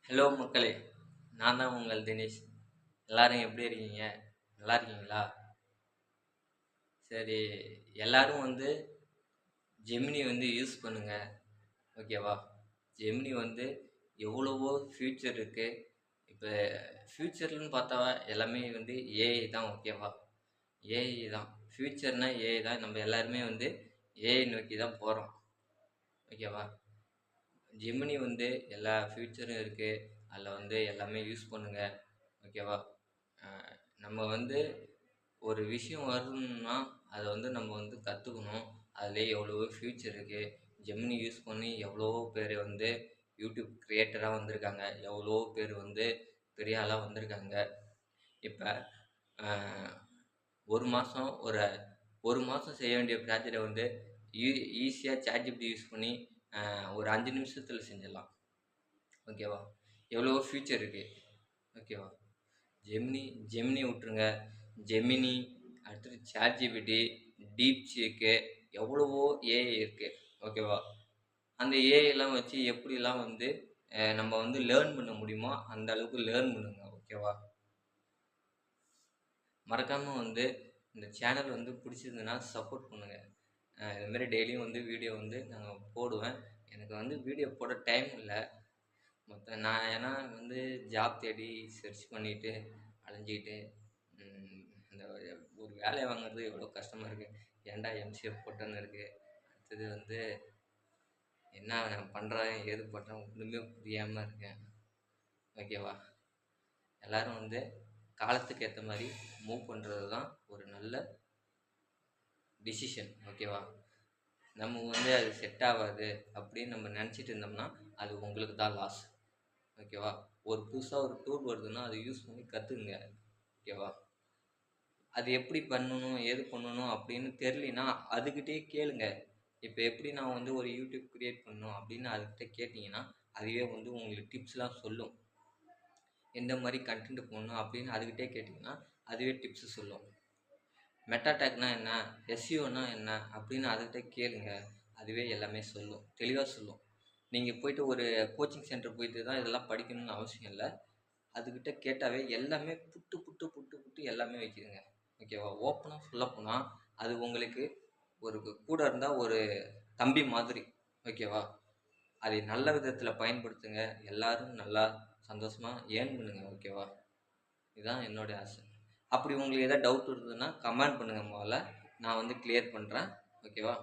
Hello மக்களே, நான் தான் உங்கள் தினேஷ். எல்லாரும் எப்படி இருக்கீங்க? நல்லா இருக்கீங்களா? சரி, எல்லாரும் ஜெமினி யூஸ் பண்ணுங்க. ஓகேவா? ஜெமினி எவ்வளவோ ஃபியூச்சர் இருக்கு. இப்போ ஃபியூச்சர்னு பார்த்தா எல்லாமே ஏஐ தான். ஓகேவா? ஏஐ தான் ஃபியூச்சர்னா ஏஐ தான். நம்ம எல்லாருமே ஏஐ நோக்கி தான் போகிறோம். ஓகேவா? ஜெமினி எல்லா ஃபியூச்சரும் இருக்குது. அதில் எல்லாமே யூஸ் பண்ணுங்க. ஓகேவா? நம்ம ஒரு விஷயம் வரணும்னா அதை நம்ம கற்றுக்கணும். அதுலேயே எவ்வளவோ ஃபியூச்சர் இருக்குது. ஜெமினி யூஸ் பண்ணி எவ்வளவோ பேர் யூடியூப் க்ரியேட்டராக வந்திருக்காங்க. எவ்வளவோ பேர் பெரிய ஆளாக வந்திருக்காங்க. இப்போ ஒரு மாதம் செய்ய வேண்டிய ப்ராஜெக்டை ஈஸியாக சாட்ஜிபிடி யூஸ் பண்ணி ஒரு 5 நிமிஷத்தில் செஞ்சிடலாம். ஓகேவா? எவ்வளவோ ஃபியூச்சர் இருக்குது. ஓகேவா? ஜெமினி விட்ருங்க. ஜெமினி, அடுத்தது சாட்ஜிபிடி, டீப்சீக்கு, எவ்வளவோ ஏஐ இருக்குது. ஓகேவா? அந்த ஏஐலாம் வச்சு எப்படிலாம் நம்ம லேர்ன் பண்ண முடியுமோ அந்த அளவுக்கு லேர்ன் பண்ணுங்க. ஓகேவா? மறக்காமல் இந்த சேனல் பிடிச்சிருந்ததுன்னா சப்போர்ட் பண்ணுங்கள். இதுமாரி டெய்லியும் வீடியோ நாங்கள் போடுவேன். எனக்கு வீடியோ போட டைம் இல்லை. நான் ஏன்னா ஜாப் தேடி சர்ச் பண்ணிவிட்டு அலைஞ்சிக்கிட்டு இந்த ஒரு வேலையை வாங்குறது எவ்வளோ கஷ்டமாக இருக்குது. ஏன்டா எம்சிஎஃப் போட்டோன்னு இருக்குது. அடுத்தது என்ன நான் பண்ணுறேன் ஏது பண்ணுறேன் ஒன்றுமே புரியாமல் இருக்கேன். ஓகேவா? எல்லோரும் காலத்துக்கு ஏற்ற மாதிரி மூவ் பண்ணுறது தான் ஒரு நல்ல டிசிஷன். ஓகேவா? நம்ம அது செட் ஆகாது அப்படின்னு நம்ம நினச்சிட்டு இருந்தோம்னா அது உங்களுக்கு தான் லாஸ். ஓகேவா? ஒரு புதுசாக ஒரு டூல் வருதுன்னா அதை யூஸ் பண்ணி கற்றுக்குங்க. ஓகேவா? அது எப்படி பண்ணணும் ஏது பண்ணணும் அப்படின்னு தெரியலனா அதுக்கிட்டே கேளுங்க. இப்போ எப்படி நான் ஒரு யூடியூப் க்ரியேட் பண்ணணும் அப்படின்னு அதுக்கிட்ட கேட்டிங்கன்னா அதுவே உங்களுக்கு டிப்ஸ்லாம் சொல்லும். எந்த மாதிரி கண்டென்ட் போடணும் அப்படின்னு அதுக்கிட்டே கேட்டிங்கன்னா அதுவே டிப்ஸு சொல்லும். மெட்டா டேக்னா என்ன, எஸ்இஓனா என்ன அப்படின்னு அதுக்கிட்ட கேளுங்க. அதுவே எல்லாமே சொல்லும், தெளிவாக சொல்லும். நீங்கள் போய்ட்டு ஒரு கோச்சிங் சென்டர் போயிட்டு தான் இதெல்லாம் படிக்கணும்னு அவசியம் இல்லை. அதுக்கிட்ட கேட்டாவே எல்லாமே புட்டு எல்லாமே வைக்கிதுங்க. ஓகேவா? ஓப்பனாக சொல்லப்போனால் அது உங்களுக்கு ஒரு கூட இருந்தால் ஒரு தம்பி மாதிரி. ஓகேவா? அதை நல்ல விதத்தில் பயன்படுத்துங்க. எல்லாரும் நல்லா சந்தோஷமாக ஏர்ன் பண்ணுங்க. ஓகேவா? இதுதான் என்னுடைய ஆசை. அப்படி உங்களுக்கு எதாவது டவுட் இருந்ததுன்னா கமெண்ட் பண்ணுங்கள். முதல்ல நான் கிளியர் பண்ணுறேன். ஓகேவா?